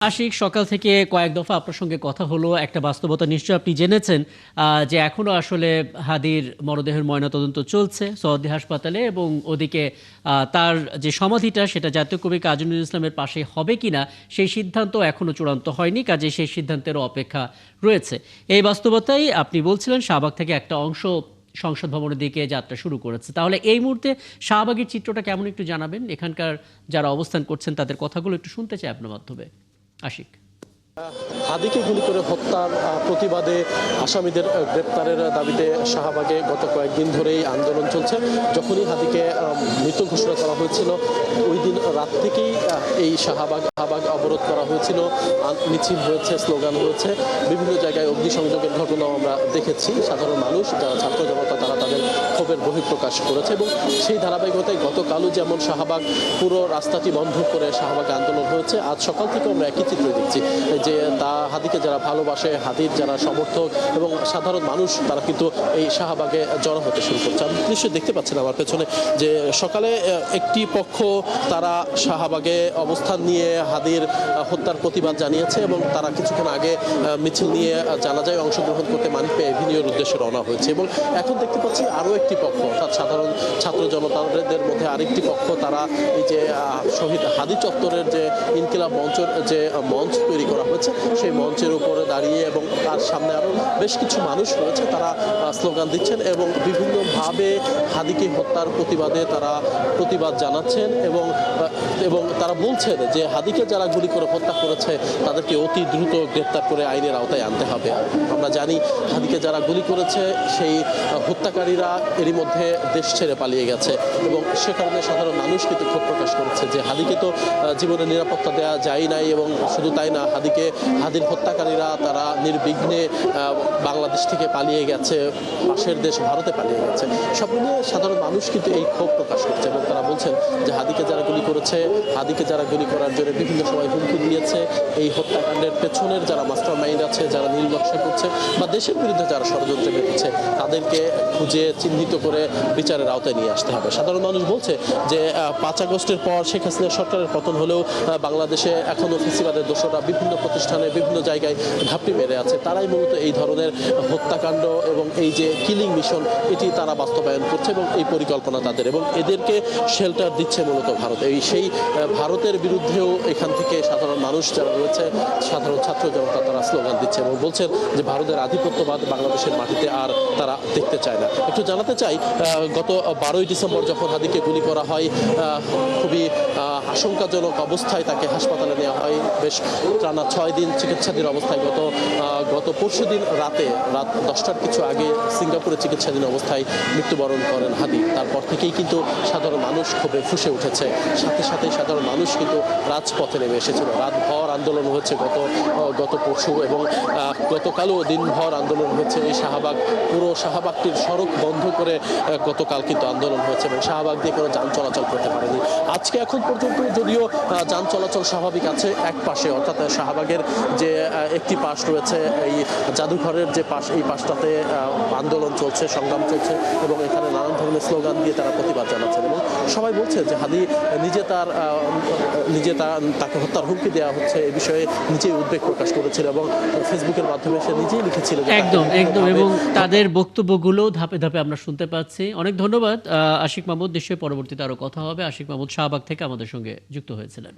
আশিক, সকাল থেকে কয়েক দফা আপনার সঙ্গে কথা হলো। একটা বাস্তবতা নিশ্চয়ই আপনি জেনেছেন যে এখনো আসলে হাদির মরদেহের ময়নাতদন্ত চলছে সওয়াদি হাসপাতালে, এবং ওদিকে তার যে সমাধিটা সেটা জাতীয় কবি কাজী নজরুল ইসলামের পাশে হবে কিনা সেই সিদ্ধান্ত এখনো চূড়ান্ত হয়নি, কাজে সেই সিদ্ধান্তেরও অপেক্ষা রয়েছে। এই বাস্তবতাই আপনি বলছিলেন শাহবাগ থেকে একটা অংশ সংসদ ভবনের দিকে যাত্রা শুরু করেছে। তাহলে এই মুহূর্তে শাহবাগের চিত্রটা কেমন একটু জানাবেন? এখানকার যারা অবস্থান করছেন তাদের কথাগুলো একটু শুনতে চাই আপনার মাধ্যমে। আশিক, হাদিকে গুলি করে হত্যার প্রতিবাদে আসামিদের গ্রেপ্তারের দাবিতে শাহবাগে গত কয়েকদিন ধরেই আন্দোলন চলছে। যখনই হাদিকে মৃত ঘোষণা করা হয়েছিল ওই দিন রাত থেকেই এই শাহবাগ অবরোধ করা হয়েছিল, মিছিল হয়েছে, স্লোগান হয়েছে, বিভিন্ন জায়গায় অগ্নিসংযোগের ঘটনাও আমরা দেখেছি। সাধারণ মানুষ, যারা ছাত্র জনতা, তারা তাদের ক্ষোভের বহিঃপ্রকাশ করেছে এবং সেই ধারাবাহিকতায় গতকালও যেমন শাহবাগ পুরো রাস্তাটি বন্ধ করে শাহবাগে আন্দোলন হয়েছে, আজ সকাল থেকে আমরা একই চিত্র দেখছি যে হাদিকে যারা ভালোবাসে, হাদির যারা সমর্থক এবং সাধারণ মানুষ, তারা কিন্তু এই শাহবাগে জড়ো হতে শুরু করছে। আপনি নিশ্চয়ই দেখতে পাচ্ছেন আমার পেছনে যে সকালে একটি পক্ষ তারা শাহবাগে অবস্থান নিয়ে হাদির হত্যার প্রতিবাদ জানিয়েছে এবং তারা কিছুক্ষণ আগে মিছিল নিয়ে জানাজায় অংশগ্রহণ করতে মানিক পে এভিনিউর উদ্দেশ্যে রওনা হয়েছে। এবং এখন দেখতে পাচ্ছি আরও একটি পক্ষ, অর্থাৎ সাধারণ ছাত্র জনতাদের মধ্যে আরেকটি পক্ষ, তারা এই যে শহীদ হাদি চত্বরের যে ইনকিলাব মঞ্চের যে মঞ্চ তৈরি করা হয়েছে সেই মঞ্চের উপরে দাঁড়িয়ে এবং তার সামনে আরও বেশ কিছু মানুষ রয়েছে, তারা স্লোগান দিচ্ছেন এবং বিভিন্নভাবে হাদিকে হত্যার প্রতিবাদে তারা প্রতিবাদ জানাচ্ছেন এবং তারা বলছেন যে হাদিকে যারা গুলি করে হত্যা করেছে তাদেরকে অতি দ্রুত গ্রেপ্তার করে আইনের আওতায় আনতে হবে। আমরা জানি হাদিকে যারা গুলি করেছে সেই হত্যাকারীরা এরই মধ্যে দেশ ছেড়ে পালিয়ে গেছে এবং সে কারণে সাধারণ মানুষ কিন্তু ক্ষোভ প্রকাশ করেছে যে হাদিকে তো জীবনের নিরাপত্তা দেওয়া যায় নাই, এবং শুধু তাই না, হাদির হত্যাকারীরা তারা নির্বিঘ্নে বাংলাদেশ থেকে পালিয়ে গেছে, পাশের দেশ ভারতে পালিয়ে গেছে। সব মিলিয়ে সাধারণ মানুষ কিন্তু এই ক্ষোভ প্রকাশ করছে এবং তারা বলছেন যে হাদিকে যারা গুলি করেছে, হাদিকে যারা গুলি করার জন্য বিভিন্ন সময় হুমকি দিয়েছে, এই হত্যাকাণ্ডের পেছনের যারা মাস্টার মাইন্ড আছে, যারা নীল নকশা করছে বা দেশের বিরুদ্ধে যারা ষড়যন্ত্রে মেতেছে, তাদেরকে খুঁজে চিহ্নিত করে বিচারের আওতায় নিয়ে আসতে হবে। সাধারণ মানুষ বলছে যে 5 আগস্টের পর শেখ হাসিনা সরকারের পতন হলেও বাংলাদেশে এখনও ফেসিবাদের দোষরা বিভিন্ন প্রতিষ্ঠানে বিভিন্ন জায়গায় ঘাপটি মেরে আছে। তারাই মূলত এই ধরনের হত্যাকাণ্ড এবং এই যে কিলিং মিশন, এটি তারা বাস্তবায়ন করছে এবং এই পরিকল্পনা তাদের, এবং এদেরকে শেল্টার দিচ্ছে মূলত ভারত। সেই ভারতের বিরুদ্ধেও এখান থেকে সাধারণ মানুষ যারা রয়েছে, সাধারণ ছাত্র জনতা, তারা স্লোগান দিচ্ছে এবং বলছেন যে ভারতের আধিপত্যবাদ বাংলাদেশের মাটিতে আর তারা দেখতে চায় না। একটু জানাতে চাই, গত 12ই ডিসেম্বর যখন হাদিকে গুলি করা হয়, খুবই আশঙ্কাজনক অবস্থায় তাকে হাসপাতালে নেওয়া হয়, বেশ টানা 6 দিন চিকিৎসাধীন অবস্থায়। গত পরশু দিন রাত 10টার কিছু আগে সিঙ্গাপুরে চিকিৎসাধীন অবস্থায় মৃত্যুবরণ করেন হাদি। তারপর থেকেই কিন্তু সাধারণ মানুষ ক্ষোভে ফুঁসে উঠেছে, সাথে সাথে সাধারণ মানুষ কিন্তু রাজপথে নেমে এসেছিল। রাতভর আন্দোলন হয়েছে গত পরশু, এবং গতকালও দিনভর আন্দোলন হয়েছে। এই পুরো শাহবাগটির সড়ক বন্ধ করে গতকাল কিন্তু আন্দোলন হয়েছে এবং শাহবাগ দিয়ে কোনো যান চলাচল করতে পারেনি। আজকে এখন পর্যন্ত যদিও যান চলাচল স্বাভাবিক আছে এক পাশে, অর্থাৎ শাহবাগের যে একটি পাশ রয়েছে, এই জাদুঘরের যে পাশ, এই পাশটাতে আন্দোলন চলছে, সংগ্রাম চলছে এবং এখানে নানান ধরনের স্লোগান দিয়ে তারা প্রতিবাদ জানাচ্ছেন এবং সবাই বলছে যে হাদি তাকে হত্যার হুমকি দেওয়া হচ্ছে, এই বিষয়ে নিজেই উদ্বেগ প্রকাশ করেছিল এবং ফেসবুকের মাধ্যমে সে নিজেই লিখেছিল। একদম এবং তাদের বক্তব্যগুলো ধাপে ধাপে আমরা শুনতে পাচ্ছি। অনেক ধন্যবাদ আশিক মাহমুদ। নিশ্চয়ই পরবর্তীতে আরো কথা হবে। আশিক মাহমুদ শাহবাগ থেকে আমাদের সঙ্গে যুক্ত হয়েছিলেন।